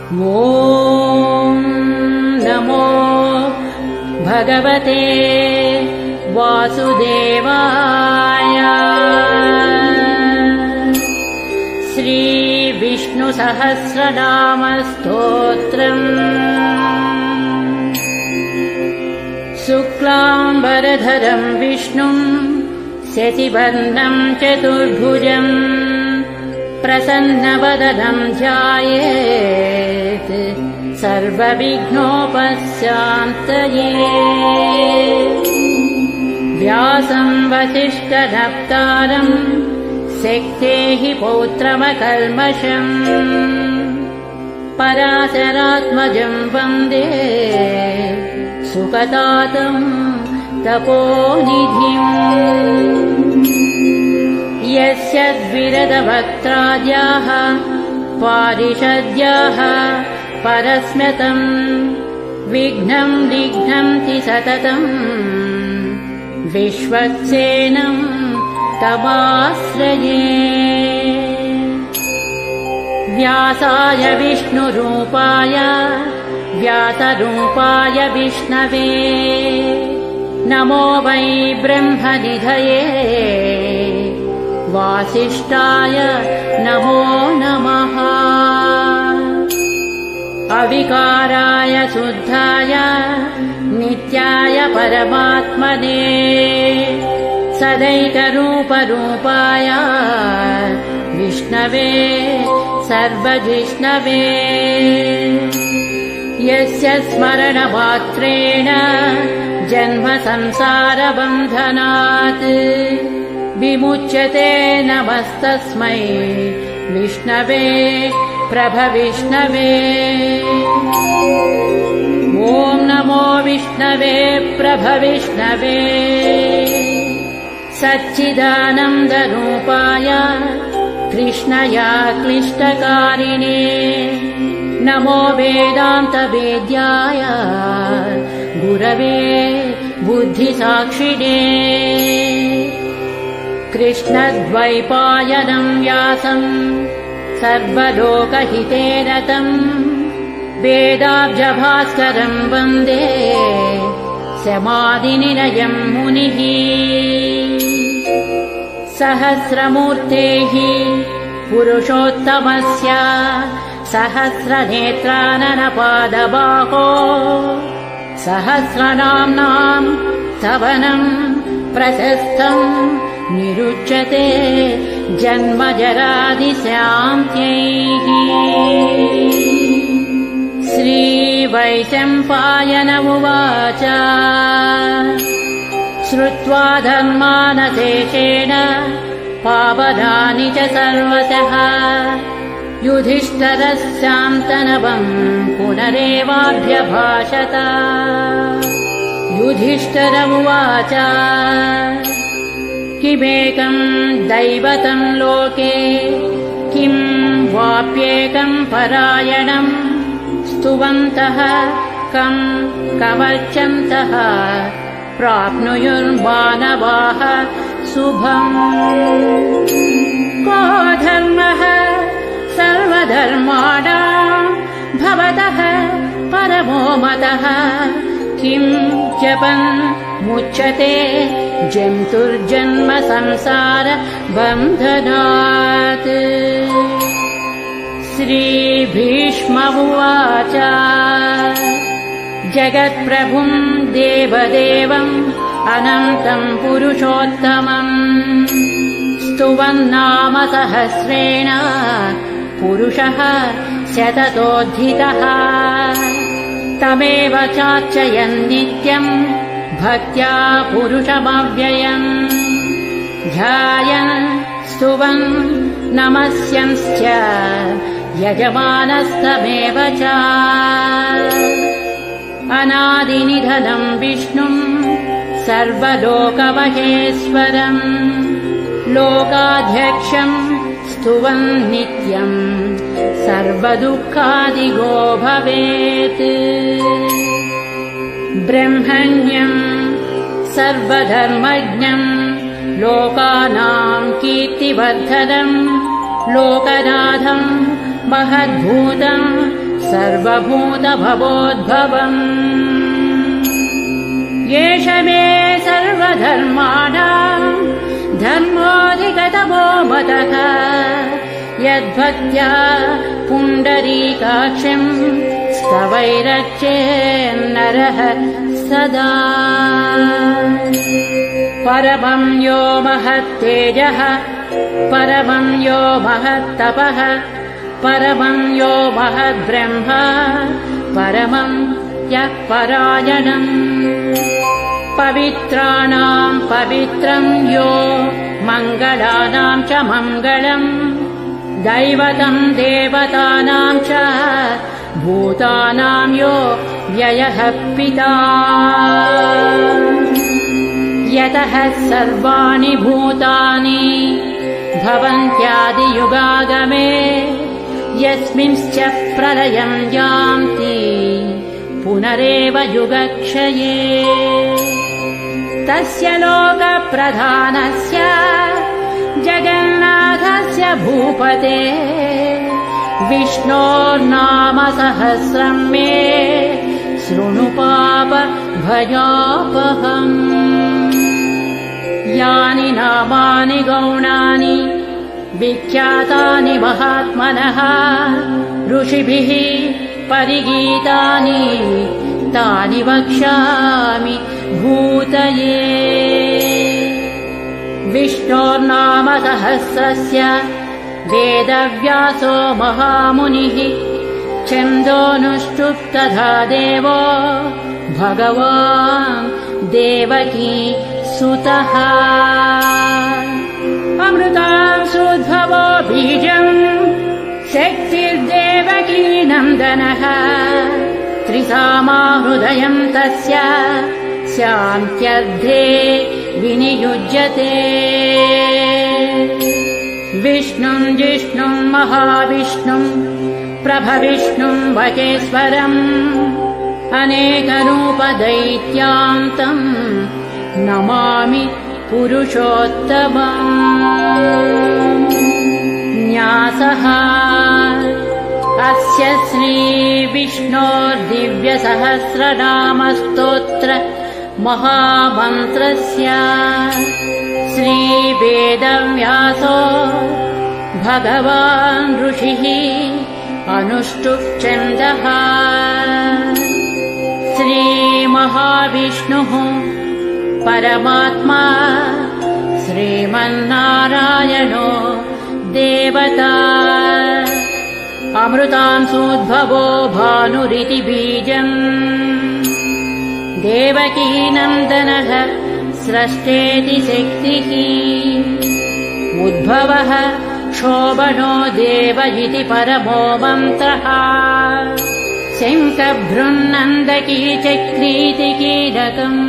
ॐ नमो भगवते वासुदेवाय। श्री विष्णुसहस्रनामस्तोत्रम्। शुक्लाम्बरधरं विष्णुं शशिवर्णं चतुर्भुजं प्रसन्नवदनं ध्यायेत् सर्वविघ्नोपशान्तये। व्यासं वसिष्ठनप्तारं शक्तेः पौत्रमकल्मषम् पराशरात्मजं वन्दे सुखदातं तपोनिधिम्। यस्य द्विरदभक्त्राद्याः पारिषद्याः परस्म्यतं विघ्नं निघ्नन्ति सततम् विश्वक्सेनं तमाश्रये। व्यासाय विष्णुरूपाय व्यासरूपाय विष्णवे नमो वै ब्रह्मनिधये वासिष्ठाय नमो नमः। अविकाराय शुद्धाय नित्याय परमात्मने सदैकरूपरूपाय विष्णवे सर्वजिष्णवे। यस्य स्मरणमात्रेण जन्म संसारबन्धनात् विमुच्यते नमस्तस्मै विष्णवे प्रभविष्णवे। ॐ नमो विष्णवे प्रभविष्णवे। सच्चिदानन्दरूपाय कृष्णया क्लिष्टकारिणे नमो वेदान्तवेद्याय गुरवे बुद्धिसाक्षिणे। कृष्णद्वैपायनं व्यासं सर्वलोकहिते रतं वेदाब्जभास्करं वन्दे समाधिनिलयं मुनिः। सहस्रमूर्तेः पुरुषोत्तमस्य सहस्रनेत्राननपादबाहो सहस्रनाम्नां स्तवनं प्रशस्तं निरुच्यते जन्मजरादिशान्त्यैः। श्रीवैशम्पायन उवाच श्रुत्वा धर्मानशेषेण पावनानि च सर्वशः युधिष्ठिरस्यान्तनवं पुनरेवाभ्यभाषत। युधिष्ठिर उवाच किमेकं दैवतं लोके किं वाप्येकं परायणं स्तुवन्तः कं कवचन्तः प्राप्नुयुर्मानवाः शुभम्। को धर्मः सर्वधर्माणां भवतः परमो मतः किं जपन् मुच्यते जन्तुर्जन्म संसार बन्धनात्। श्रीभीष्म उवाच जगत्प्रभुं देवदेवम् अनन्तं पुरुषोत्तमम् स्तुवन्नाम सहस्रेण पुरुषः शततोऽधिकः तमेव चार्चयन् नित्यम् भक्त्या पुरुषमव्ययम् ध्यायन् स्तुवन् नमस्यंश्च यजमानस्तमेव च। अनादिनिधनं विष्णुं सर्वलोकमहेश्वरम् लोकाध्यक्षं स्तुवन् नित्यं सर्वदुःखादिगो भवेत्। ब्रह्मण्यं सर्वधर्मज्ञं लोकानां कीर्तिवर्धनं लोकनाथं महद्भूतं सर्वभूतभवोद्भवम् एष मे सर्वधर्माणाम् धर्मोऽधिगतमो मतः यद्भक्त्या पुण्डरीकाक्षम् स्तवैरर्चेन्नरः सदा परमं यो महत्तेजः परमं यो महत्तपः परमं यो महद्ब्रह्म परमं यः परायणम् पवित्राणां पवित्रं यो मङ्गलानां च मङ्गलम् दैवतं देवतानां च भूतानां यो व्ययः पिता यतः सर्वाणि भूतानि भवन्त्यादियुगागमे यस्मिंश्च प्रलयं यान्ति पुनरेव युगक्षये तस्य लोकप्रधानस्य जगन्नाथस्य भूपते विष्णोर्नाम सहस्रं मे शृणु पापभयापहम् यानि नामानि गौणानि विख्यातानि महात्मनः ऋषिभिः परिगीतानि तानि वक्ष्यामि भूतये विष्णोर्नाम सहस्रस्य वेदव्यासो महामुनिः छन्दोनुष्टुप् तथा देवो भगवान् देवकी सुतः अमृतांशोद्भवो बीजम् शक्तिर्देवकी नन्दनः त्रिसामा हृदयम् तस्य शान्त्यर्थे विनियुज्यते विष्णुम् जिष्णुम् महाविष्णुम् प्रभविष्णुम् वचेश्वरम् अनेकरूपदैत्यान्तम् नमामि पुरुषोत्तमम् न्यासः अस्य श्रीविष्णोर्दिव्यसहस्रनामस्तोत्र महामन्त्रस्य श्रीवेदव्यासो भगवान् ऋषिः अनुष्टुप् छन्दः श्रीमहाविष्णुः परमात्मा श्रीमन्नारायणो देवता अमृतांशोद्भवो भानुरिति बीजम् देवकी नन्दनः स्रष्टेति शक्तिः उद्भवः शोभनो देव इति परमो मन्त्रः शङ्खभृन्नन्दकी चक्रीति कीलकम्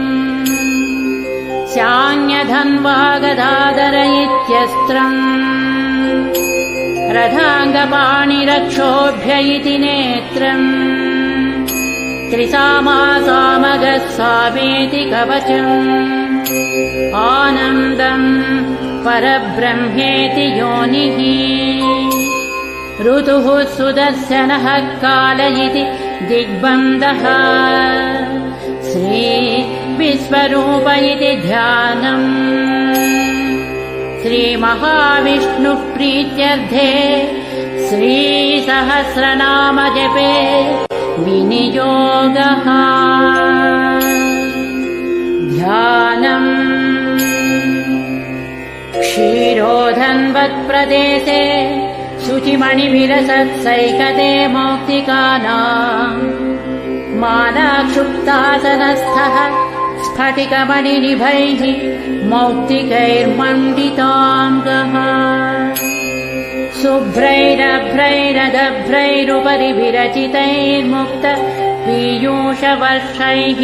शान्यधन्वागदाधर इत्यस्त्रम् रथाङ्गपाणिरक्षोभ्य इति नेत्रम् त्रिसामा सामगः सामेति कवचम् आनन्दम् परब्रह्मेति योनिः ऋतुः सुदर्शनः काल इति दिग्बन्धः श्रीविश्वरूप इति ध्यानम् श्रीमहाविष्णुः प्रीत्यर्थे श्रीसहस्रनाम जपे विनियोगः ध्यानम् क्षीरोधन्वत्प्रदेशे शुचिमणिविलसत्सैकते मौक्तिकानाम् मालाक्षुप्तासनस्थः स्फटिकमणिनिभैः मौक्तिकैर्मण्डिताङ्गः शुभ्रैरभ्रैरदभ्रैरुपरि विरचितैर्मुक्त पीयूषवर्षैः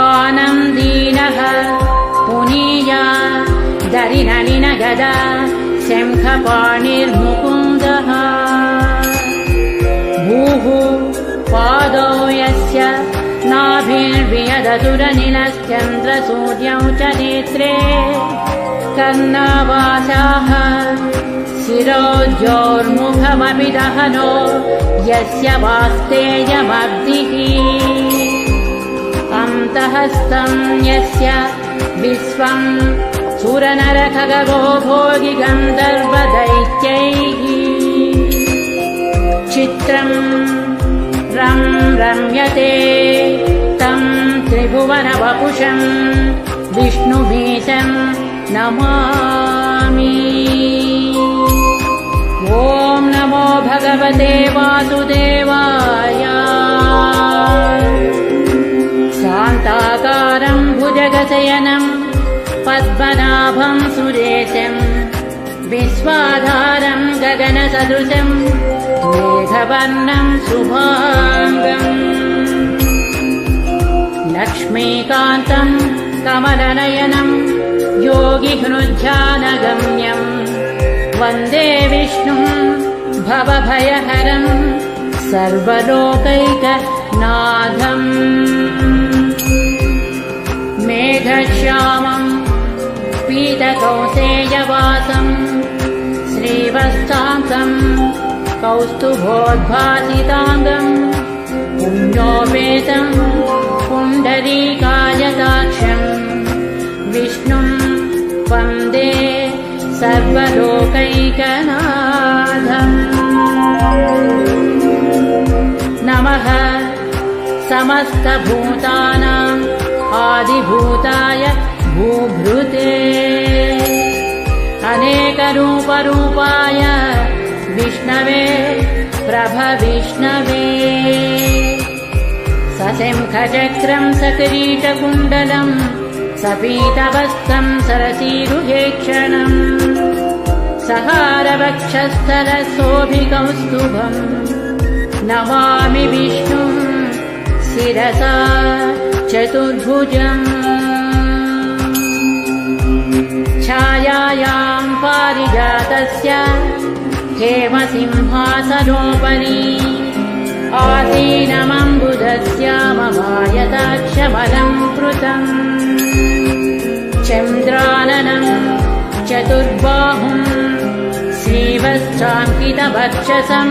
आनन्दीनः पुनीया दरिनलिन गदा शङ्खपाणिर्मुकुन्दः भूः पादौ यस्य नाभिर्वियदसुरनिलश्चन्द्रसूर्यौ च नेत्रे कर्णावासाः शिरोज्योर्मुखमपि दहनो यस्य वास्तेयमब्धिः अन्तःस्थं यस्य विश्वं सुरनरखगो भोगि गन्धर्वदैत्यैः चित्रं रम्यते तं त्रिभुवनवपुषं विष्णुमीशं नमामि। ॐ नमो भगवते वासुदेवाय। शान्ताकारं भुजगशयनं पद्मनाभं सुरेशं विश्वाधारं गगनसदृशं मेघवर्णं शुभाङ्गम् लक्ष्मीकान्तं कमलनयनं योगिहृद्ध्यानगम्यं वन्दे विष्णुं भवभयहरं सर्वलोकैकनाथम् मेघश्यामं पीतकौसेयवासं श्रीवत्सांसं कौस्तुभोद्भासिताङ्गं पुण्योपेतं पुण्डरीकायताक्षं विष्णुं वन्दे सर्वलोकैकनाथम्। नमः समस्तभूतानाम् आदिभूताय भूभृते अनेकरूपरूपाय विष्णवे प्रभविष्णवे सशङ्खचक्रं सकिरीटकुण्डलं सपीतवस्त्रं सरसीरुहेक्षणं सहारवक्षस्थलशोभिकौस्तुभं नमामि विष्णुं शिरसा चतुर्भुजम् छायायां पारिजातस्य हेमसिंहासनोपरि आसीनमम्बुधस्य ममायताक्षमलं कृतम् चन्द्राननं चतुर्बाहुं श्रीवत्साङ्कितवक्षसं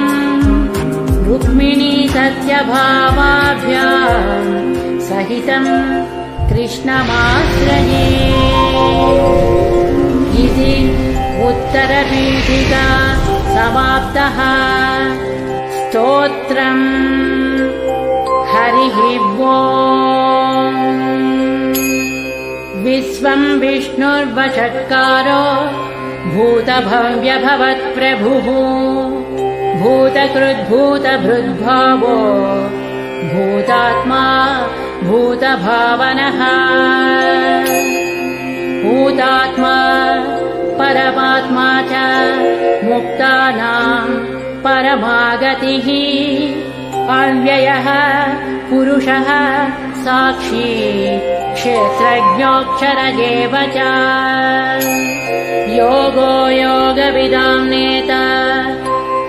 रुक्मिणी सत्यभामाभ्यां सहितं कृष्णमाश्रये इति उत्तरपीठिका समाप्तः। स्तोत्रम् हरिः ओम्। विश्वं विष्णुर्वषट्कारो भूतभव्यभवत्प्रभुः भूतकृद्भूतभृद्भावो भूतात्मा भूतभावनः भूतात्मा परमात्मा च मुक्तानां परमागतिः अव्ययः पुरुषः साक्षी क्षेत्रज्ञोऽक्षर एव च योगो योगविदां नेता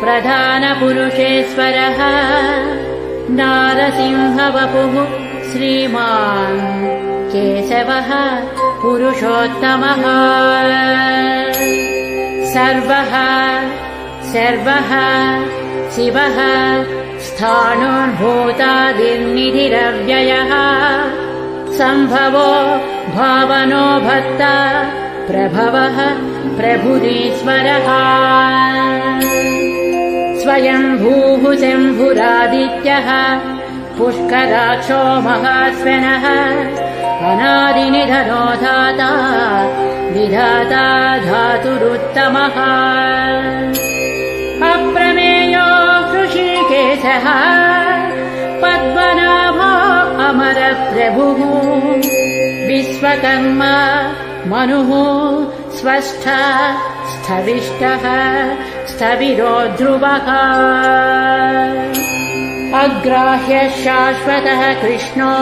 प्रधानपुरुषेश्वरः नारसिंहवपुः श्रीमान् केशवः पुरुषोत्तमः सर्वः शिवः स्थाणुर्भूतादिर्निधिरव्ययः सम्भवो भावनो भर्ता प्रभवः प्रभुरीश्वरः स्वयंभूः शम्भुरादित्यः पुष्कराक्षो महाश्वनः अनादिनिधनो धाता विधाता धातुरुत्तमः अप्रमेयो हृषीकेशः पद्मनाभो अमरप्रभुः विश्वकर्मा मनुः स्वस्था स्थविष्टः स्थविरो ध्रुवः अग्राह्य शाश्वतः कृष्णो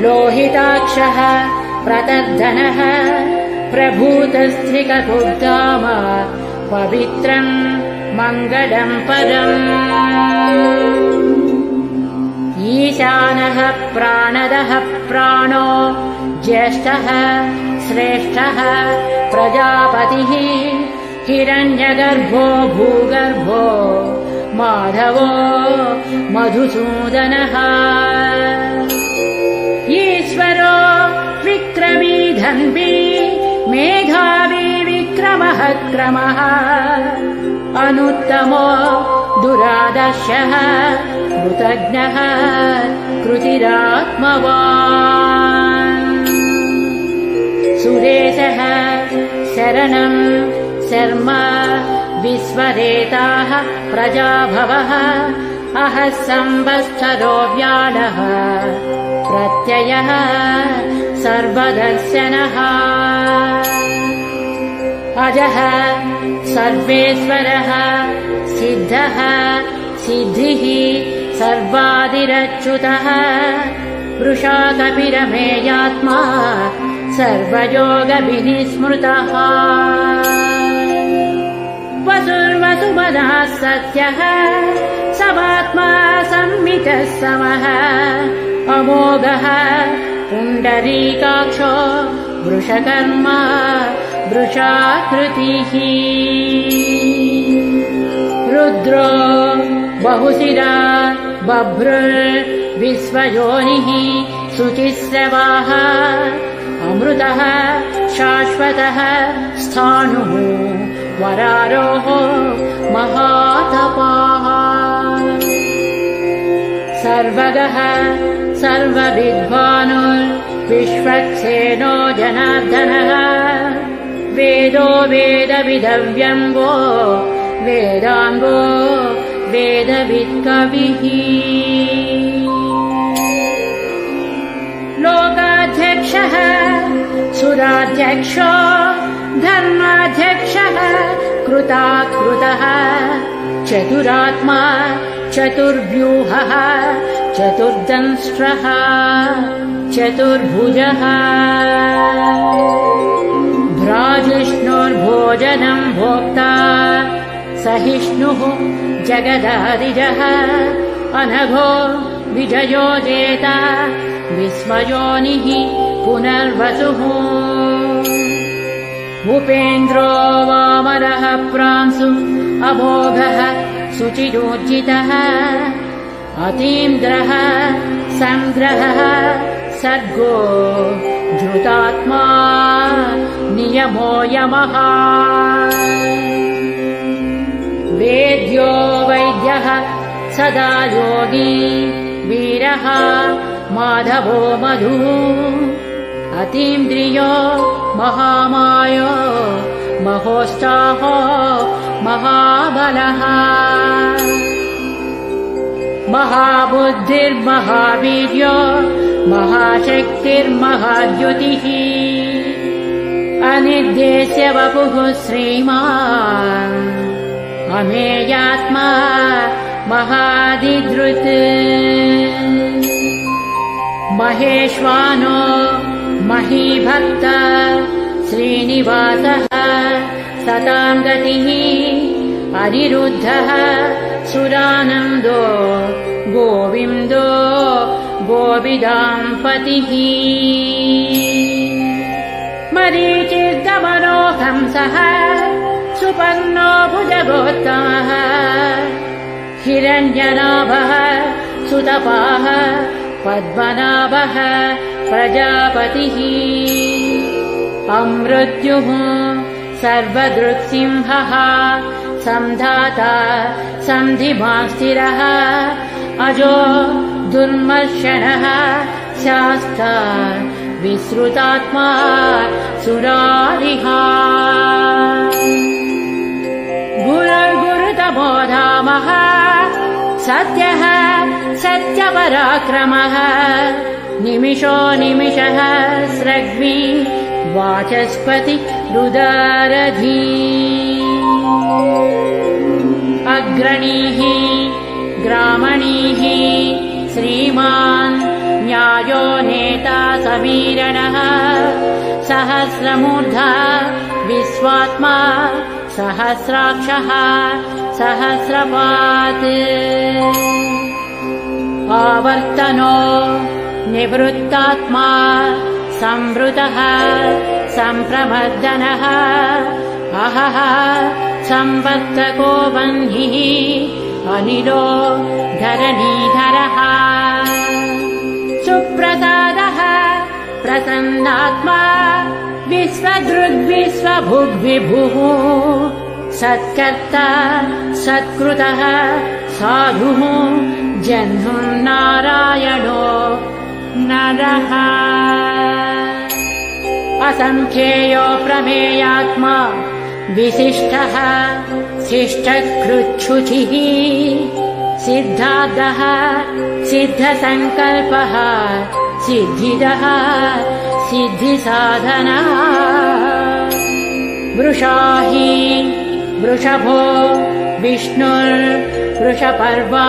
लोहिताक्षः प्रतर्धनः प्रभूतस्त्रिककुर्धाम पवित्रं मङ्गलं परम् ईशानः प्राणदः प्राणो ज्येष्ठः श्रेष्ठः प्रजापतिः हिरण्यगर्भो भूगर्भो माधवो मधुसूदनः ईश्वरो विक्रमी धन्वी मेधावी विक्रमः क्रमः अनुत्तमो दुरादर्शः कृतज्ञः कृतिरात्मवान् सुरेशः शरणम् शर्म विश्वरेताः प्रजाभवः अहः संवत्सरो व्याळः प्रत्ययः सर्वदर्शनः अजः सर्वेश्वरः सिद्धः सिद्धिः सर्वादिरच्युतः वृषा कपिरमेयात्मा सर्वयोगविनिस्मृतः वसुर्वसुमनः सत्यः समात्मा संमितः समः अमोघः पुण्डरीकाक्षो वृषकर्मा वृषाकृतिः रुद्रो बहुशिरा बभ्रुर्विश्वयोनिः शुचिस्रवाः अमृतः शाश्वतः स्थाणुः वरारोः महातपाः सर्वगः सर्वविद्वानुर्विश्वक्सेनो जनार्दनः वेदो वेदविदव्यङ्गो वेदाङ्गो वेदवित्कविः लोकाध्यक्षः सुराध्यक्षो धर्माध्यक्षः कृताकृतः चतुरात्मा चतुर्व्यूहः चतुर्दंष्ट्रः चतुर्भुजः भ्राजिष्णुर्भोजनम् भोक्ता सहिष्णुः जगदादिजः अनघो विजयो जेता विस्मयोनिः पुनर्वसुः भूपेन्द्रो वामरः प्रांशु अमोघः शुचिरोज्जितः अतीन्द्रः संग्रहः सर्गो धृतात्मा नियमो यमः वेद्यो वैद्यः सदा योगी वीरः माधवो मधुः अतीन्द्रियो महामायो महोत्साहो महाबलः महाबुद्धिर्महावीर्यो महाशक्तिर्महाद्युतिः अनिर्देश्य वपुः श्रीमान् अमेयात्मा महादिधृत् महेश्वानो महीभक्त श्रीनिवासः सतां गतिः अनिरुद्धः सुरानन्दो गोविन्दो गोविदाम्पतिः मरीचिर्दमनो हंसः सुपर्णो भुजगोत्तमः हिरण्यनाभः सुतपाः पद्मनाभः प्रजापतिः अमृत्युः सर्वदृक्सिंहः संधाता सन्धिमास्थिरः अजो दुर्मर्शनः शास्ता विश्रुतात्मा सुरारिः गुरुर्गुरुतमो धामः सत्यः सत्यपराक्रमः निमिषो निमिषः स्रग्वी वाचस्पति रुदारधी अग्रणीः ग्रामणीः श्रीमान् न्यायो नेता समीरणः सहस्रमूर्धा विश्वात्मा सहस्राक्षः सहस्रपात् आवर्तनो निवृत्तात्मा संवृतः संप्रमर्दनः अहः संवर्तको वह्निः अनिलो धरणीधरः सुप्रसादः प्रसन्नात्मा विश्वदृग्विश्वभुग्विभुः सत्कर्ता सत्कृतः साधुः जह्नुं नारायणो नरः असंख्येयो प्रमेयात्मा विशिष्टः शिष्टकृच्छुचिः सिद्धार्थः सिद्धसङ्कल्पः सिद्धिदः सिद्धिसाधनः वृषाहि वृषभो विष्णुर्वृषपर्वा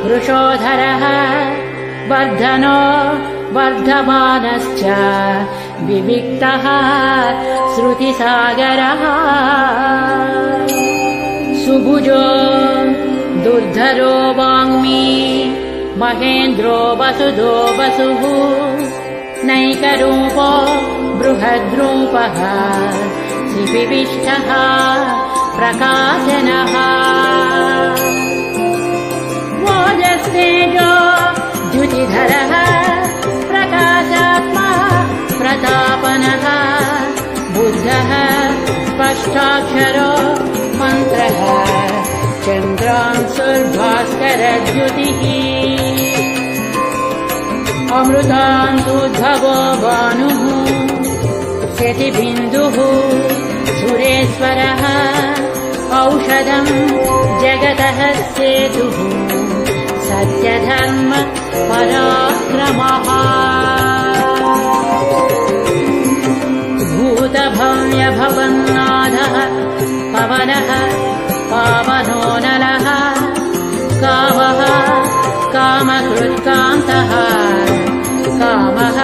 वृषोधरः वर्धनो वर्धमानश्च विविक्तः श्रुतिसागरः सुभुजो दुर्धरो वाङ्मी महेन्द्रो वसुधो वसुः नैकरूपो बृहद्रूपः श्रीविविष्टः प्रकाशनः ओजस्तेजो द्युतिधरः प्रकाशात्मा प्रतापनः बुद्धः स्पष्टाक्षरो मन्त्रः चन्द्रांशुर्भास्करद्युतिः अमृतांशुद्भवो भानुः शतिबिन्दुः सुरेश्वरः औषधं जगतः सेतुः सत्यधर्म पराक्रमः भूतभव्यभवन्नाथः पवनः पावनो नलः कामः कामकृत्कान्तः कामः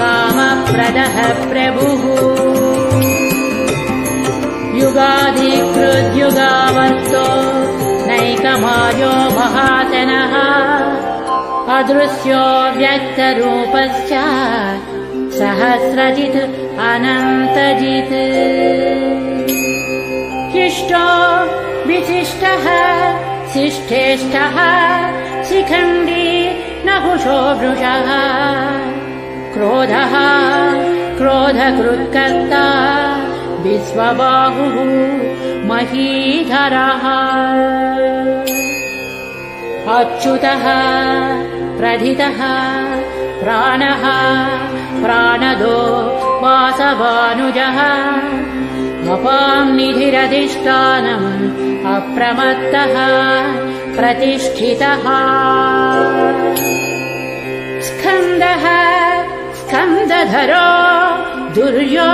कामप्रदः प्रभुः युगाधिकृद्युगावर्तो नैकमायो महाजनः अदृश्यो व्यक्तरूपश्च सहस्रजित् अनन्तजित् शिष्टो विशिष्टः शिष्ठेष्टः शिखण्डी नहुषो वृषः क्रोधः क्रोधकृत्कर्ता विश्वबाहुः महीधरः अच्युतः प्रथितः प्राणः प्राणदो वासवानुजः अपां निधिरधिष्ठानम् अप्रमत्तः प्रतिष्ठितः स्कन्दः स्कन्दधरो दुर्यो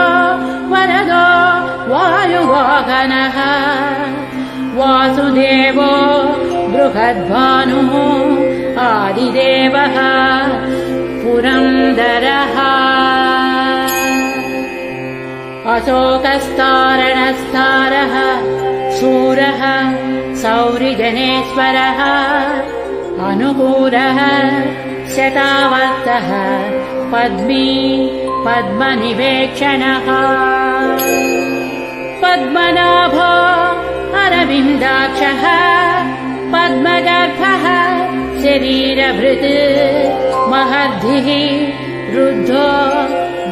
वरदो वायुवाहनः वासुदेवो बृहद्भानुः आदिदेवः पुरन्दरः अशोकस्तारणस्तारः शूरः सौरिजनेश्वरः अनुकूलः शतावर्तः पद्मी पद्मनिवेक्षणः पद्मनाभो अरविन्दाक्षः पद्मगर्भः शरीरभृत् महर्धिः रुद्धो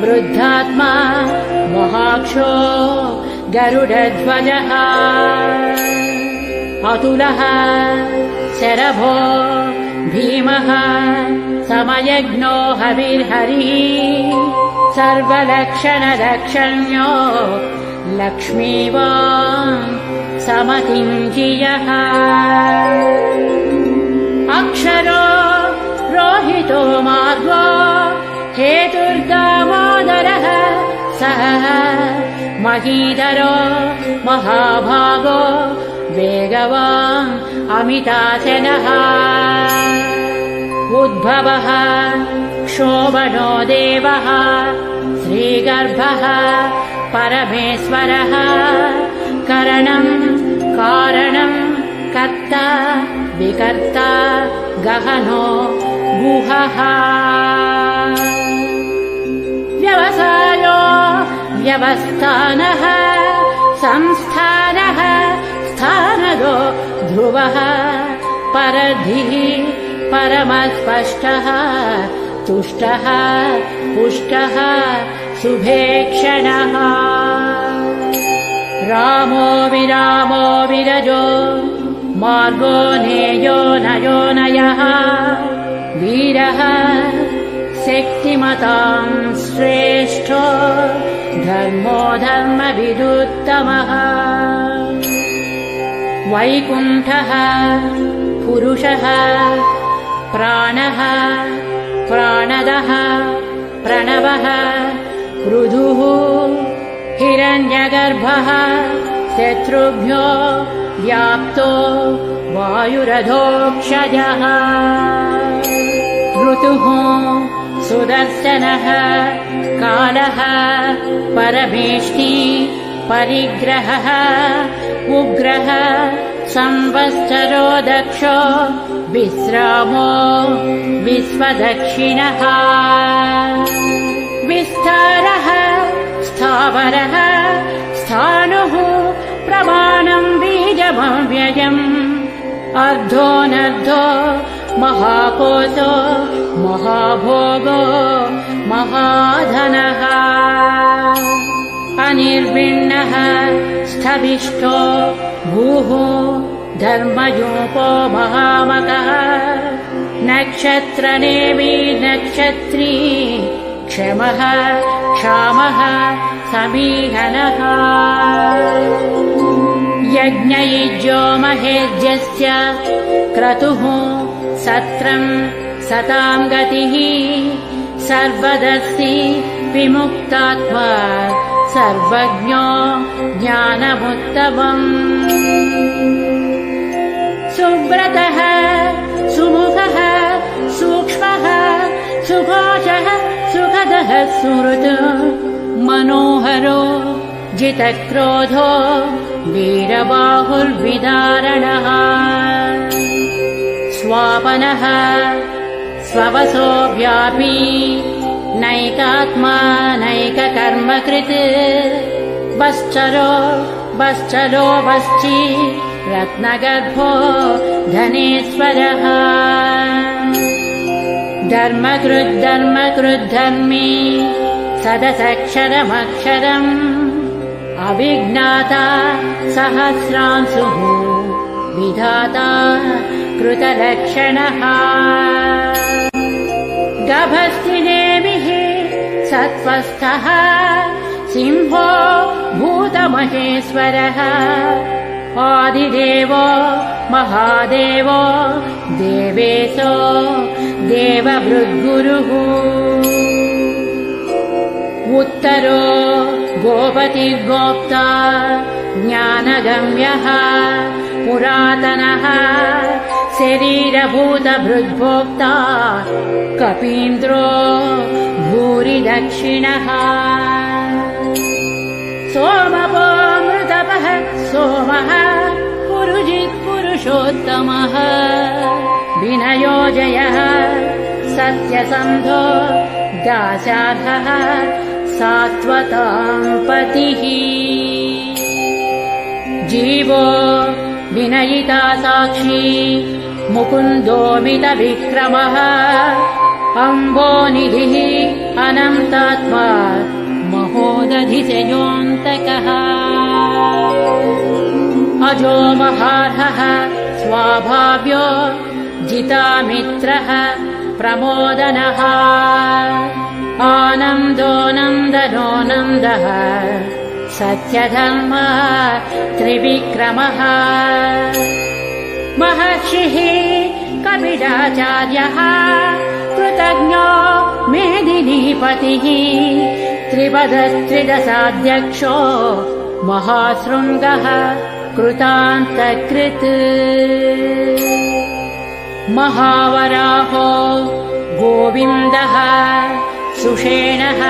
वृद्धात्मा महाक्षो गरुडध्वजः अतुलः शरभो भीमः समयज्ञो हविर्हरिः सर्वलक्षणलक्षण्यो लक्ष्मीवान् समतिञ्जियः अक्षरो रोहितो मार्गो हेतुर्दामोदरः सः महीधरो महाभागो वेगवान् अमिताशनः उद्भवः क्षोभनो देवः श्रीगर्भः परमेश्वरः करणं कारणं कर्ता विकर्ता गहनो गुहः व्यवसायो व्यवस्थानः संस्थानः स्थानदो ध्रुवः परधिः परमस्पष्टः तुष्टः पुष्टः शुभेक्षणः रामो विरामो विरजो मार्गो नेयो नयो नयः वीरः शक्तिमतां श्रेष्ठो धर्मो धर्मविदुत्तमः वैकुण्ठः पुरुषः प्राणः प्राणदः प्रणवः पृथुः हिरण्यगर्भः शत्रुभ्यो व्याप्तो वायुरधोक्षजः ऋतुः सुदर्शनः कालः परमेष्टि परिग्रहः उग्रः संवत्सरो दक्षो विश्रामो विश्वदक्षिणः विस्तारः स्थावरः स्थाणुः प्रमाणं बीजमव्ययम् अर्धोऽनर्धो महाकोशो महाभोगो महाधनः अनिर्विण्णः स्थविष्ठो भूः धर्मयूपो महामकः नक्षत्रनेमि नक्षत्री क्षमः क्षामः समीहनः यज्ञयुज्यो महेज्यस्य क्रतुः सत्रं सतां गतिः सर्वदर्शी विमुक्तात्मा सर्वज्ञो ज्ञानमुत्तमम् सुव्रतः सुमुखः सूक्ष्मः सुभाषः सुखदः सुहृत् मनोहरो जितक्रोधो वीरबाहुर्विदारणः स्वापनः स्ववसो व्यापी नैकात्मा नैककर्मकृत् वश्चलो वश्ची रत्नगर्भो धनेश्वरः धर्मकृद्धर्मी सदसक्षरमक्षरम् अविज्ञाता सहस्रांशुः विधाता कृतलक्षणः गभस्तिनेमिः सत्त्वस्थः सिंहो भूतमहेश्वरः आदिदेवो महादेवो देवेशो देवभृद्गुरुः उत्तरो गोपतिर्गोप्ता ज्ञानगम्यः पुरातनः शरीरभूतभृद्भोक्ता कपीन्द्रो भूरिदक्षिणः सोमपो मृतपः सोमः पुरुषोत्तमः विनयो जयः सत्यसन्धो दाशार्हः सात्वतां पतिः जीवो विनयिता साक्षी मुकुन्दोमितविक्रमः अम्बोनिधिः अनन्तात्मा महोदधिशयोऽन्तकः अजो महार्हः स्वाभाव्यो जितामित्रः प्रमोदनः आनन्दो नन्दनो नन्दः सत्यधर्म त्रिविक्रमः महर्षिः कपिलाचार्यः कृतज्ञो मेदिनीपतिः त्रिपदस्त्रिदशाध्यक्षो महाशृङ्गः कृतान्तकृत् महावराहो गोविन्दः सुषेणः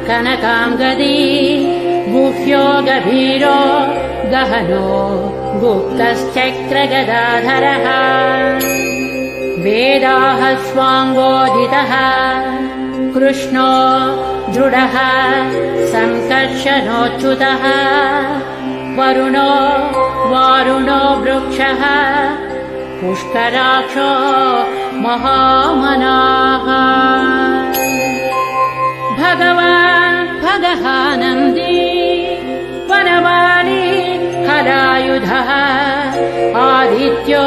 कनकाङ्गदी गुह्यो गभीरो गहनो गुप्तश्चक्रगदाधरः वेदाः स्वाङ्गोदितः कृष्णो दृढः सङ्कर्षणोच्युतः वरुणो वारुणो वृक्षः पुष्कराक्षो महामनाः भगवान् भगहानन्दी वनमाली हलायुधः आदित्यो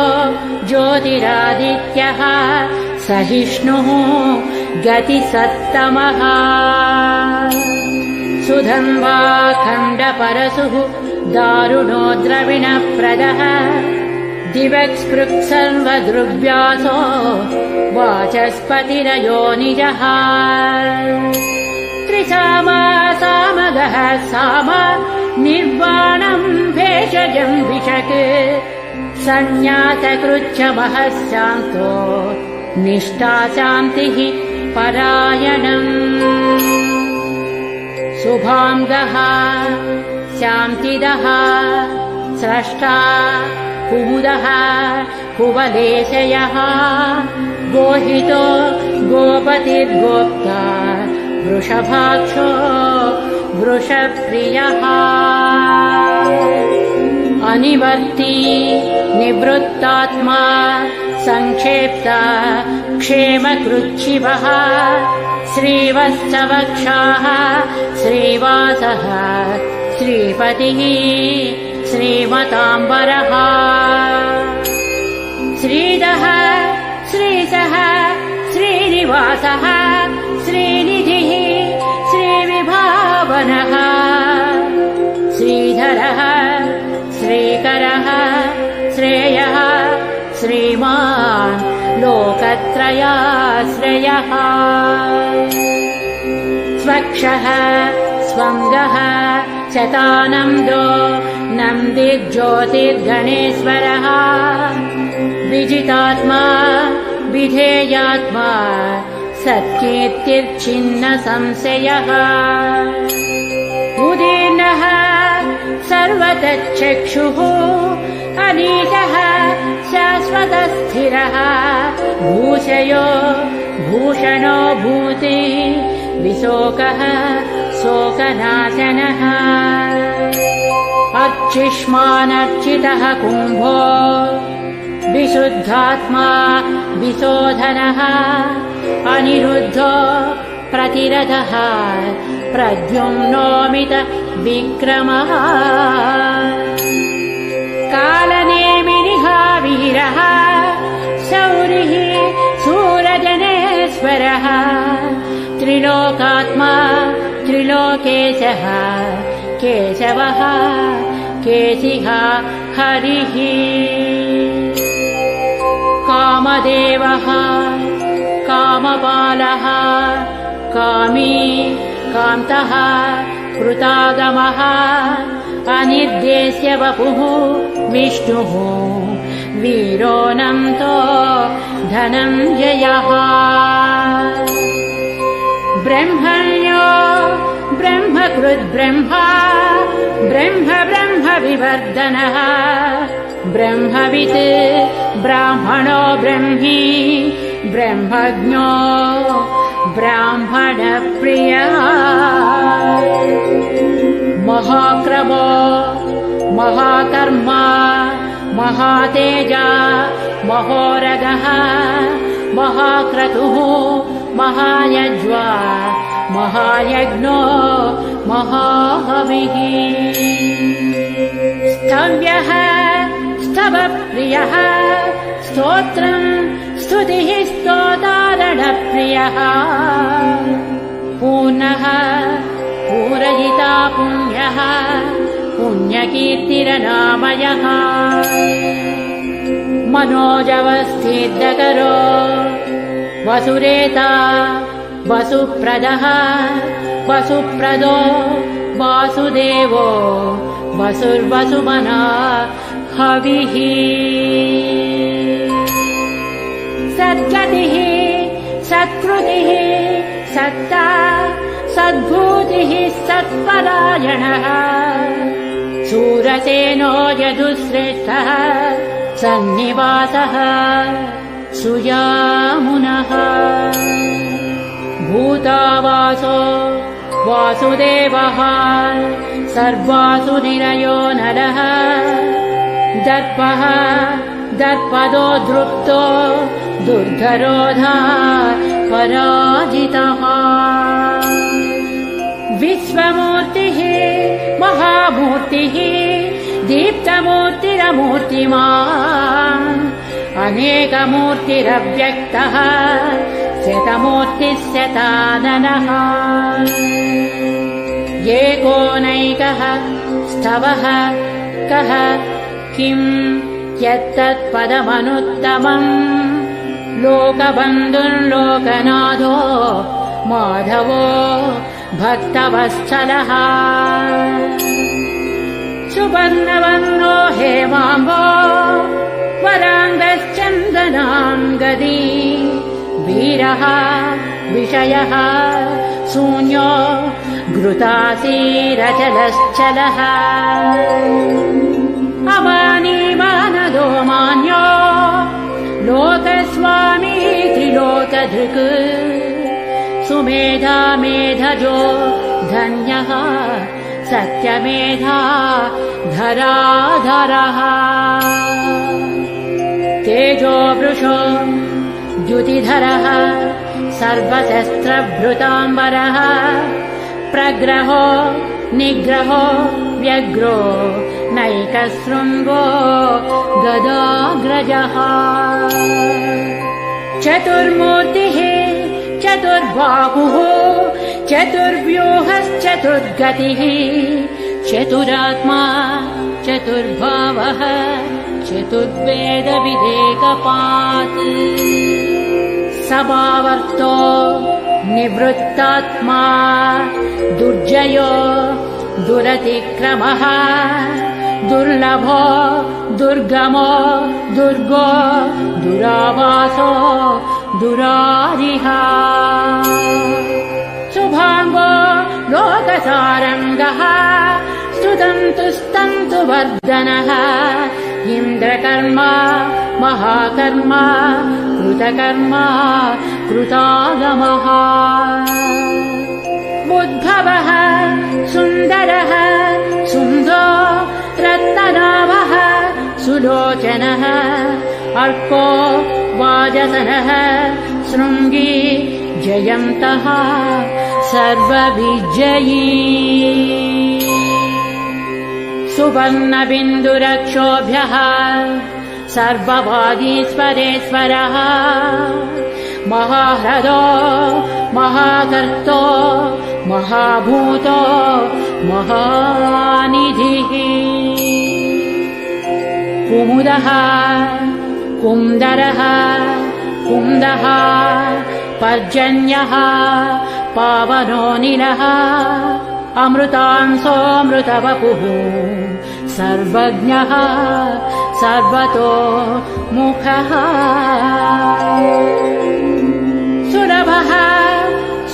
ज्योतिरादित्यः सहिष्णुः गतिसत्तमः सुधन्वा खण्डपरशुः दारुणो द्रविणप्रदः दिवक्स्पृक्सर्वदृग्व्यासो वाचस्पतिरयो निजः त्रिसामा सामगः साम निर्वाणम् भेषजम् विशक् सन्न्यासकृच्छमः शान्तो निष्ठा शान्तिः परायणम् शुभाङ्गः शान्तिदः स्रष्टा कुमुदः कुवलेशयः गोहितो गोपतिर्गोप्ता वृषभाक्षो वृषप्रियः अनिवर्ती निवृत्तात्मा संक्षेप्ता क्षेमकृच्छिवः श्रीवत्सवक्षाः श्रीवासः श्रीपतिः श्रीमताम्बरः श्रीदः श्रीसः श्रीनिवासः श्रीनिधिः श्रीविभावनः श्रीधरः श्रीकरः श्रेयः श्रीमान् लोकत्रयाश्रयः स्वक्षः स्वङ्गः शतानन्दो नन्दिज्योतिर्गणेश्वरः विजितात्मा विधेयात्मा सत्कीर्तिर्छिन्न संशयः उदीर्णः सर्वतश्चक्षुः अनीतः शाश्वतस्थिरः भूषयो भूषणो भूति विशोकः शोकनाशनः अर्चिष्मानर्चितः कुम्भो विशुद्धात्मा विशोधनः अनिरुद्धो प्रतिरथः प्रद्युम्नोमित विक्रमः कालनेमिनिः वीरः शौरिः शूरजनेश्वरः त्रिलोकात्मा त्रिलोकेशः केशवः केशिः हरिः कामदेवः कामपालः कामी कान्तः कृतागमः अनिर्देश्य वपुः विष्णुः वीरोऽनन्तो धनञ्जयः ब्रह्मण्यो ब्रह्मकृद्ब्रह्मा ब्रह्म ब्रह्म विवर्धनः ब्रह्मवित् ब्राह्मणो ब्रह्मी ब्रह्मज्ञो ब्राह्मणप्रियः महाक्रमो महाकर्मा महातेजा महोरगः महाक्रतुः महायज्वा महायज्ञो महाहविः स्तव्यः स्तवप्रियः स्तोत्रम् स्तुतिः स्तोतारणप्रियः पूर्णः पूरयिता पुण्यः पुण्यकीर्तिरनामयः मनोजवस्थितकरो वसुरेता वसुप्रदः वसुप्रदो वासुदेवो वसुर्वसुमना हविः सद्गतिः सत्कृतिः सत्ता सद्भूतिः सत्परायणः शूरसेनो यदुश्रेष्ठः सन्निवासः सुयामुनः भूतावासो वासुदेवः सर्वासु निरयो नरः दर्पः दर्पदो दृप्तो दुर्धरोधा पराजितः विश्वमूर्तिः महामूर्तिः दीप्तमूर्तिरमूर्तिमान् अनेकमूर्तिरव्यक्तः शतमूर्तिः शताननः एकोनैकः स्तवः कः किं यत्तत्पदमनुत्तमम् लोकबन्धुर्लोकनाथो माधवो भक्तवत्सलः सुवर्णवर्णो हेमाम्बो वराङ्गश्चन्दनाङ्गदी वीरः विषयः शून्यो घृतासीरचलश्चलः अमानीमानदो मान्यो लोकस्वामी त्रिलोकधृक् सुमेधा मेधजो धन्यः सत्यमेधा धराधरः तेजो वृषो द्युतिधरः सर्वशस्त्रभृताम्बरः प्रग्रहो निग्रहो व्यग्रो नैकशृङ्गो गदाग्रजः चतुर्मूर्तिः चतुर्बाहुः चतुर्व्यूहश्चतुर्गतिः चतुरात्मा चतुर्भावः चतुर्वेदविदेकपात् सभावर्तो निवृत्तात्मा दुर्जयो दुरतिक्रमः दुर्लभो दुर्गमो दुर्गो दुरावासो दुरारिः शुभाङ्गो लोकसारङ्गः स्तुतन्तुस्तन्तुवर्धनः इन्द्रकर्मा महाकर्मा कृतकर्मा कृतागमः उद्भवः सुन्दरः सुन्दो रत्ननाभः सुलोचनः अर्को वाजसनः शृङ्गी जयन्तः सर्वविजयी सुवर्णबिन्दुरक्षोभ्यः सर्ववागीश्वरेश्वरः महाह्रदो महाकर्तो महाभूतो महानिधिः कुमुदः कुन्दरः कुन्दः पर्जन्यः पावनोऽनिलः अमृतांसोऽमृतवपुः सर्वज्ञः सर्वतो मुखः सुलभः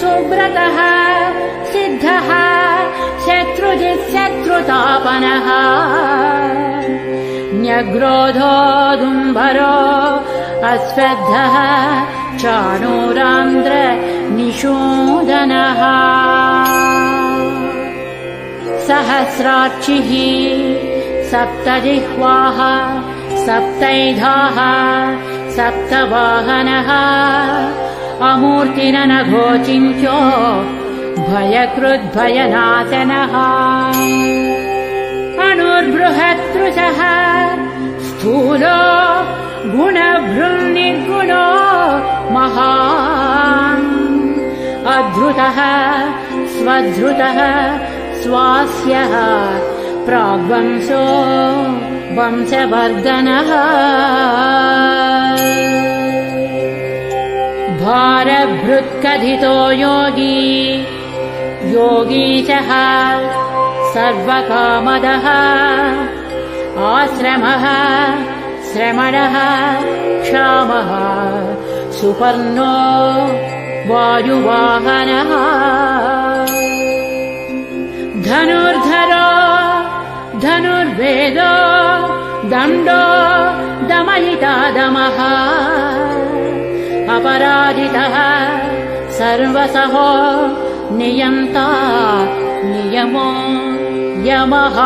सुव्रतः सिद्धः शत्रुजित्शत्रुतापनः न्यग्रोधोदुम्बरो अश्वत्थः चाणूरान्द्र निषूदनः सहस्रार्चिः सप्तजिह्वाः सप्तैधाः सप्तवाहनः अमूर्तिरनघोचिन्त्यो भयकृद्भयनाशनः अणुर्बृहत्तृषः स्थूलो गुणभृन्निर्गुणो महान् अधृतः स्वधृतः स्वास्यः प्राग्वंशो वंशवर्धनः भारभृत्कथितो योगी योगीशः सर्वकामदः आश्रमः श्रमणः क्षामः सुपर्णो वायुवाहनः धनुर्धरो धनुर्वेदो दण्डो दमयिता दमः अपराजितः सर्वसहो नियन्ता नियमो यमः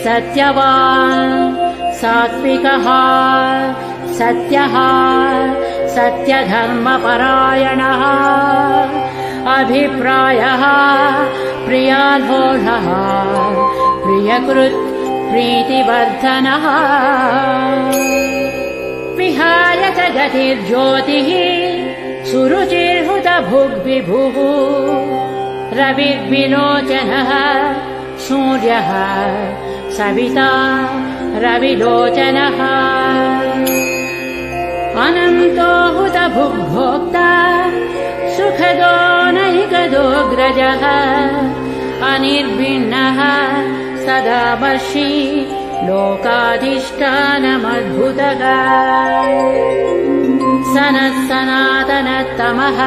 सत्यवान् सात्विकः सत्यः सत्यधर्मपरायणः अभिप्रायः प्रियालोढः प्रियकृत् प्रीतिवर्धनः विहाय च गतिर्ज्योतिः सुरुचिर्हुतभुग्विभुः रविर्विलोचनः सूर्यः सविता रविलोचनः अनन्तो हुतभुग्भोक्ता सुखदो नैकदोऽग्रजः अनिर्भिन्नः सदामर्षि लोकाधिष्ठानमद्भुतः सनः सनातनतमः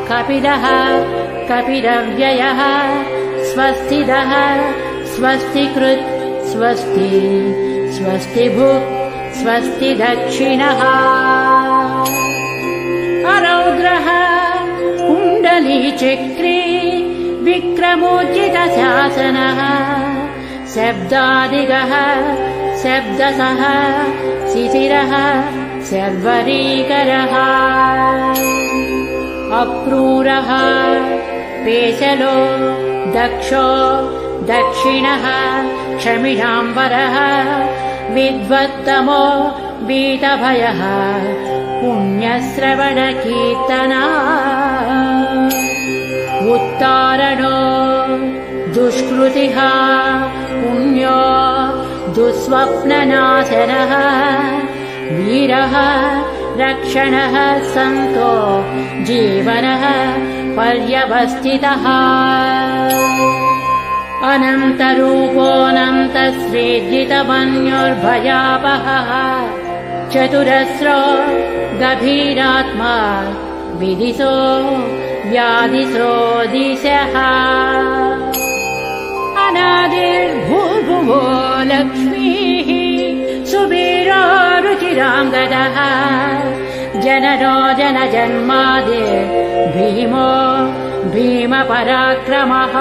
कपिलः कपिलव्ययः स्वस्तिदः स्वस्तिकृत् स्वस्ति स्वस्तिभुक् स्वस्ति दक्षिणः अरौद्रः कुण्डलीचक्रे विक्रमोज्जितशासनः शब्दादिगः शब्दसः शिशिरः शर्वरीकरः अक्रूरः पेशलो दक्षो दक्षिणः क्षमिणाम्बरः विद्वत्तमो वीतभयः पुण्यश्रवणकीर्तना उत्तारणो दुष्कृतिः पुण्यो दुःस्वप्ननाशनः वीरः रक्षणः सन्तो जीवनः पर्यवस्थितः अनन्तरूपोऽनन्तश्रीजितमन्युर्भयापहः चतुरस्रो गभीरात्मा विदिशो व्याधिसो दिशः अनादिर्भूर्भुवो लक्ष्मीः सुवीरो रुचिराङ्गदः जननो जनजन्मादिर् भीमो भीमपराक्रमः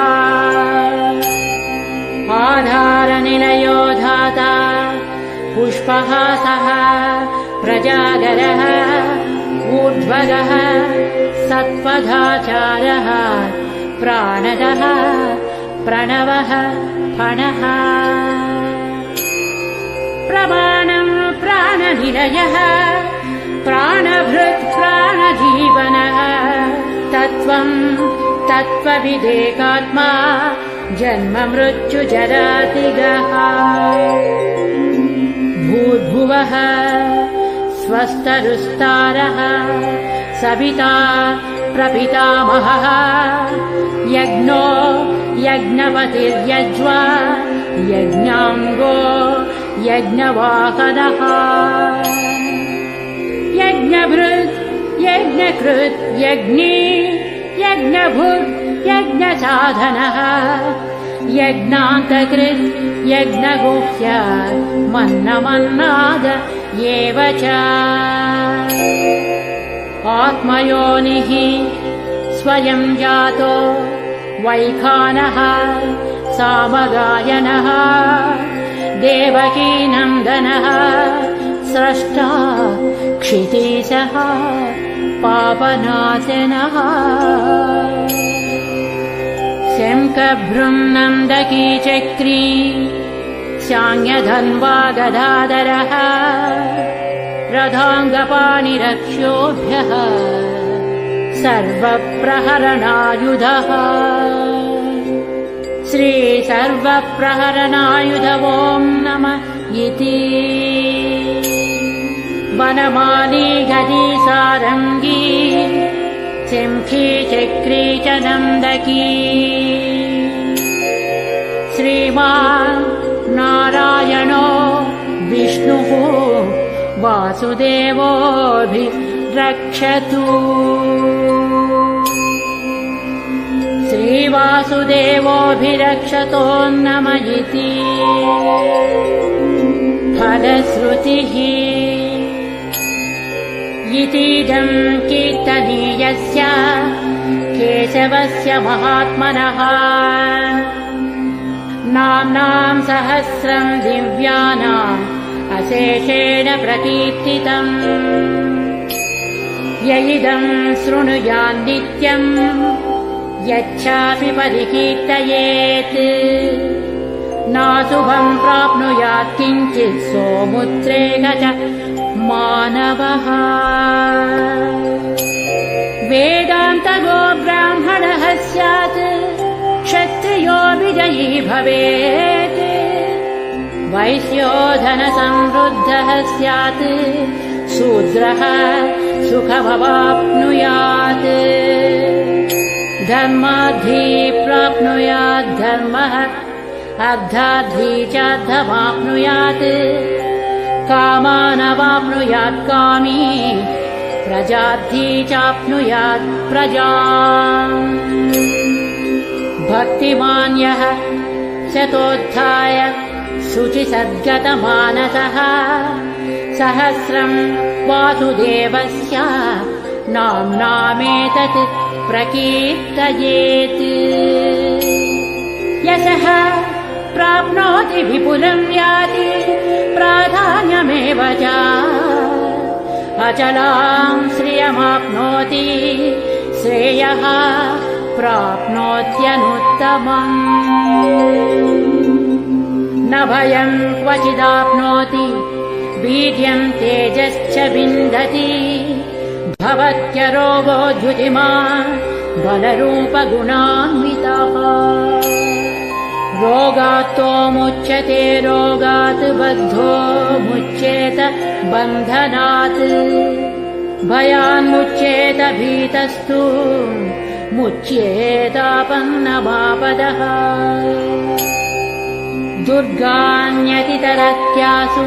आधारनिलयो धाता पुष्पहासः प्रजागरः ऊर्ध्वगः सत्पथाचारः प्राणदः प्रणवः फणः प्रमाणम् प्राणनिलयः प्राणभृत् प्राणजीवनः तत्त्वम् तत्त्वविदेकात्मा जन्म मृत्युजरातिगः भूर्भुवः स्वस्तरुस्तारः सविता प्रपितामहः यज्ञो यज्ञपतिर्यज्वा यज्ञाङ्गो यज्ञवाहनः यज्ञभृत् यज्ञकृत् यज्ञी यज्ञभुक् यज्ञसाधनः यज्ञान्तकृत् यज्ञगुह्य मन्नमन्नाद एव च आत्मयोनिः स्वयं जातो वैखानः सामगायनः देवकीनन्दनः स्रष्टा क्षितीशः पापनाशनः शङ्खभृङ्नन्दकी चक्री शाङ्गधन्वा गदाधरः रथाङ्गपाणिरक्षोभ्यः सर्वप्रहरणायुधः श्रीसर्वप्रहरणायुध ॐ नमः इति वनमाली गदी सारङ्गी शङ्खी चक्री च नन्दकी श्रीमान् नारायणो विष्णुः वासुदेवोऽभिरक्षतु श्रीवासुदेवोऽभिरक्षतो नम इति फलश्रुतिः इतीदं कीर्तनीयस्य केशवस्य महात्मनः नाम्नां सहस्रं दिव्यानाम् अशेषेण प्रकीर्तितम् य इदं शृणुयान् नित्यम् यच्चापि परिकीर्तयेत् नाशुभं प्राप्नुयात् किञ्चित् सोमुद्रेक च मानवः वेदान्तगो ब्राह्मणः स्यात् क्षत्रियो विजयी भवेत् वैश्यो धनसमृद्धः स्यात् शूद्रः सुखमवाप्नुयात् धर्मार्थी प्राप्नुयात् धर्मः अर्थार्थी च अर्थमाप्नुयात् कामानवाप्नुयात् कामी प्रजार्थी चाप्नुयात् प्रजाम् भक्तिमान् यः शतोत्थाय शुचिसद्गतमानसः सहस्रं वासुदेवस्य नाम्नामेतत् प्रकीर्तयेत् यशः प्राप्नोति विपुलं याति प्राधान्यमेव च अचलां श्रियमाप्नोति श्रेयः प्राप्नोत्यनुत्तमम् न भयं क्वचिदाप्नोति वीर्यं तेजश्च विन्दति भवत्यरोगो द्युतिमान् बलरूपगुणान्वितः रोगात्तो मुच्यते रोगात् बद्धो मुच्येत बन्धनात् भयान्मुच्येत भीतस्तु मुच्येतापन्नमापदः दुर्गान्यतितरत्यासु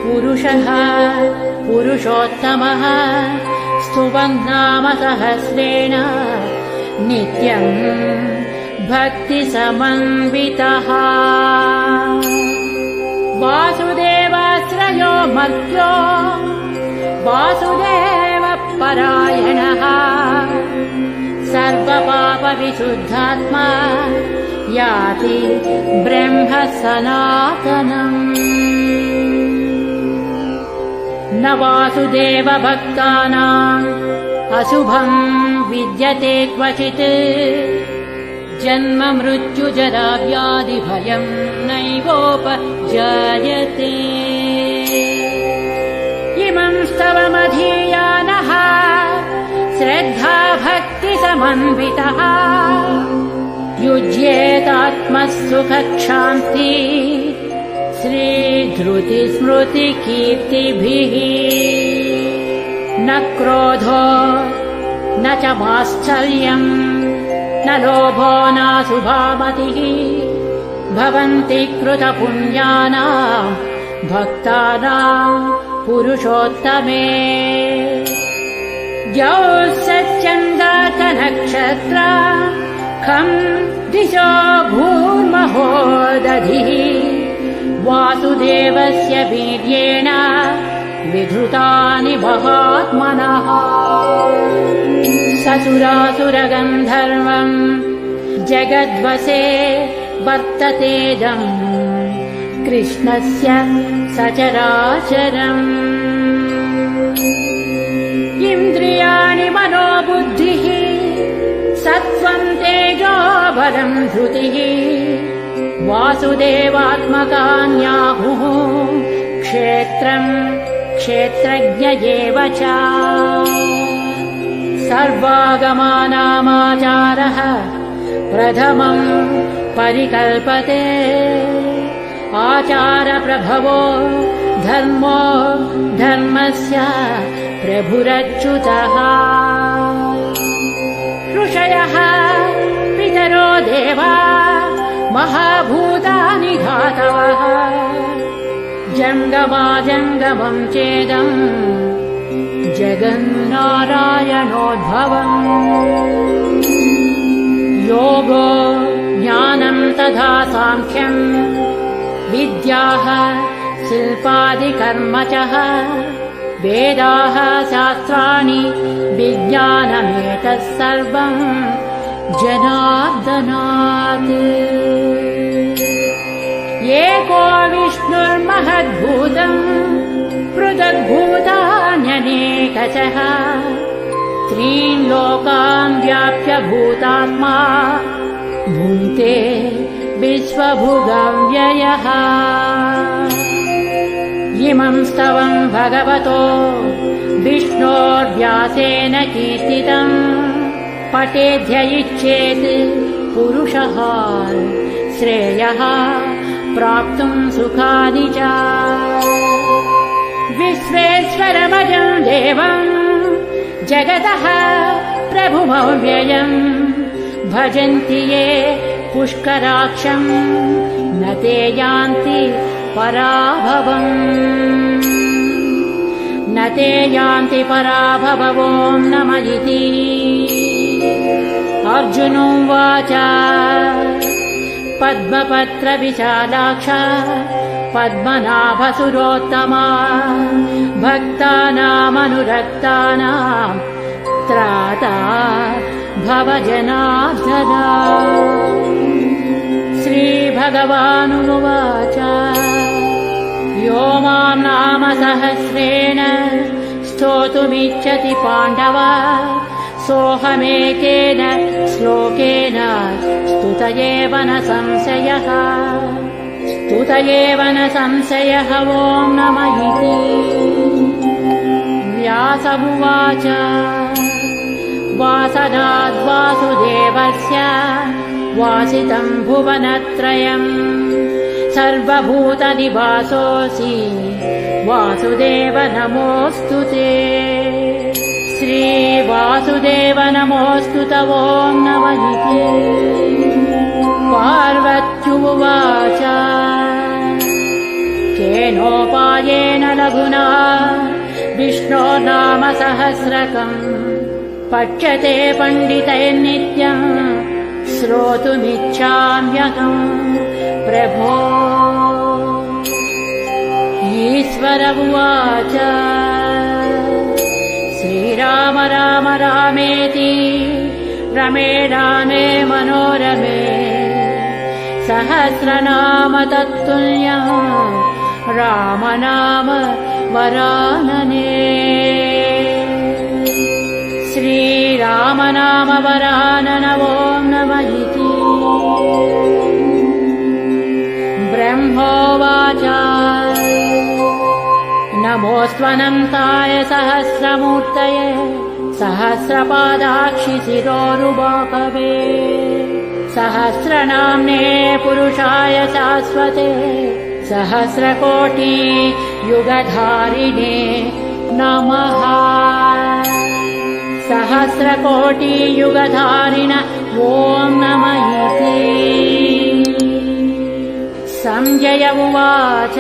पुरुषः पुरुषोत्तमः स्तुवन्नाम सहस्रेण नित्यम् भक्तिसमन्वितः वासुदेवाश्रयो मर्त्यो वासुदेवपरायणः सर्वपापविशुद्धात्मा याति ब्रह्म सनातनम् न वासुदेवभक्तानाम् अशुभम् विद्यते क्वचित् जन्म मृत्युजरा व्याधिभयम् नैवोपजायते इमं स्तवमधीयानः श्रद्धा भक्तिसमन्वितः युज्येतात्मसुखक्षान्ति श्रीधृतिस्मृतिकीर्तिभिः न क्रोधो न च माश्चर्यम् न लोभो नाशुभामतिः भवन्ति कृतपुण्यानाम् भक्तानाम् पुरुषोत्तमे द्यौः सच्चन्द्रार्कनक्षत्रा खम् दिशो भूर्महो दधिः वासुदेवस्य वीर्येण विधृतानि महात्मनः ससुरासुरगन्धर्वम् जगद्वसे वर्ततेदम् कृष्णस्य सचराचरम् इन्द्रियाणि मनोबुद्धिः सत्त्वं तेजो बलं धृतिः वासुदेवात्मकान्याहुः क्षेत्रं क्षेत्रज्ञ एव च सर्वागमानामाचारः प्रथमं परिकल्पते आचारप्रभवो धर्मो धर्मस्य प्रभुरच्युतः ऋषयः पितरो देवा महाभूतानि धातवः जङ्गमाजङ्गमं चेदम् जगन्नारायणोद्भवम् योगो ज्ञानं तथा साङ्ख्यम् विद्याः शिल्पादिकर्म च वेदाः शास्त्राणि विज्ञानमेतत् सर्वं जनार्दनात्। एको विष्णुर्महद्भूतम् पृथग्भूतान्यनेकशः त्रीन् लोकान् व्याप्य भूतात्मा भुङ्क्ते विश्वभुगव्ययः। इमं स्तवं भगवतो विष्णोर्व्यासेन कीर्तितम् पठेद्य इच्छेत् पुरुषः श्रेयः प्राप्तुं सुखानि च। विश्वेश्वरमजं देवं जगतः प्रभुमव्ययम् भजन्ति ये पुष्कराक्षं न ते यान्ति पराभवम्। न ते यान्ति पराभवो नमः इति। अर्जुनोवाच पद्मपत्रविशालाक्ष पद्मनाभसुरोत्तमा भक्तानामनुरक्तानां त्राता भव जनार्दना। श्रीभगवानुवाच यो मां नाम सहस्रेण स्तोतुमिच्छति पाण्डव सोऽहमेकेन श्लोकेन स्तुत एव न संशयः। स्तुत एव न संशयः। ॐ नमः इति। व्यास उवाच वासनाद्वासुदेवस्य वासितं भुवनत्रयम् सर्वभूतनिवासोऽसि वासुदेव नमोऽस्तु ते। श्रीवासुदेव नमोऽस्तु ते। ॐ नमः इति। पार्वत्युवाच केनोपायेन लघुना विष्णोर्नाम सहस्रकम् पठ्यते पण्डितैर्नित्यम् श्रोतुमिच्छाम्यहम् प्रभो। ईश्वर उवाच श्रीराम राम रामेति रमे रामे मनोरमे सहस्रनाम तत्तुल्यम् रामनाम वरानने। श्रीरामनाम वरानन। ॐ नमः इति। ब्रह्मोवाच नमोऽस्त्वनन्ताय सहस्रमूर्तये सहस्रपादाक्षि शिरोरुबाहवे सहस्रनाम्ने पुरुषाय शाश्वते सहस्रकोटि युगधारिणे नमः। सहस्रकोटि युगधारिण। ॐ नमः इति। संजय उवाच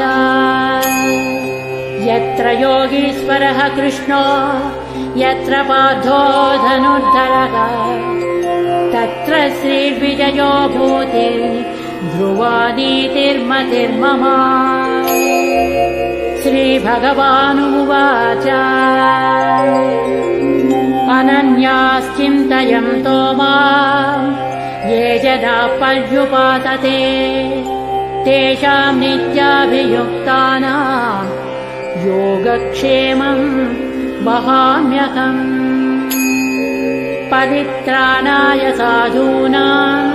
यत्र योगीश्वरः कृष्णो यत्र पार्थो धनुर्धरः तत्र श्रीविजयो भूति ध्रुवा नीतिर्मतिर्मम। श्रीभगवानुवाच अनन्याश्चिन्तयन्तो माम् ये जनाः पर्युपासते तेषां नित्याभियुक्तानां योगक्षेमं वहाम्यहम्। परित्राणाय साधूनां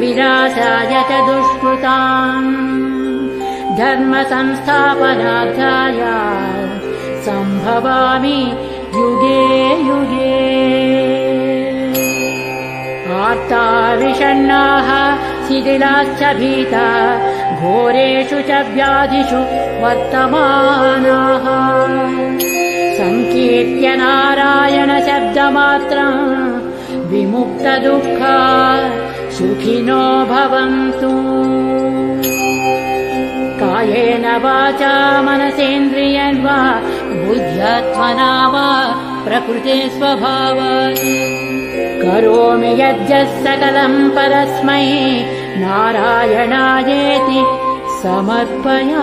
विनाशाय च दुष्कृताम् धर्मसंस्थापनार्थाय सम्भवामि युगे युगे। आर्ता विषण्णाः शिथिलाश्च भीता घोरेषु च व्याधिषु वर्तमानाः संकीर्त्य नारायण शब्दमात्रम् विमुक्तदुःखा सुखिनो भवन्तु। कायेन वाचा मनसेन्द्रियर्वा बुद्ध्यात्मना वा प्रकृते स्वभावात् करोमि यद्यत् सकलं परस्मै नारायणायेति समर्पयामि।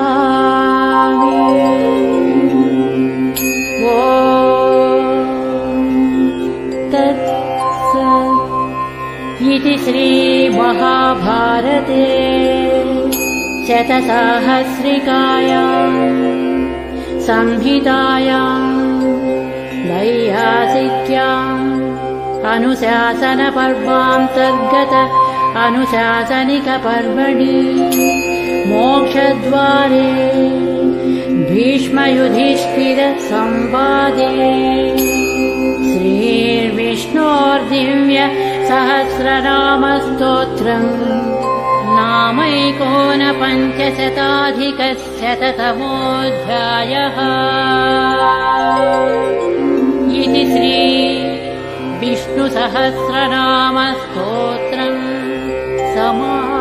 शतसाहस्रिकायाम् संहितायाम् वैयासिक्याम् अनुशासनपर्वान्तर्गत अनुशासनिकपर्वणि मोक्षद्वारे भीष्मयुधिष्ठिरसंवादे श्रीर्विष्णोर्दिव्य सहस्रनामस्तोत्रम् नामैकोनपञ्चशताधिकशततमोऽध्यायः। इति श्री विष्णुसहस्रनामस्तोत्रम् समाप्तम्।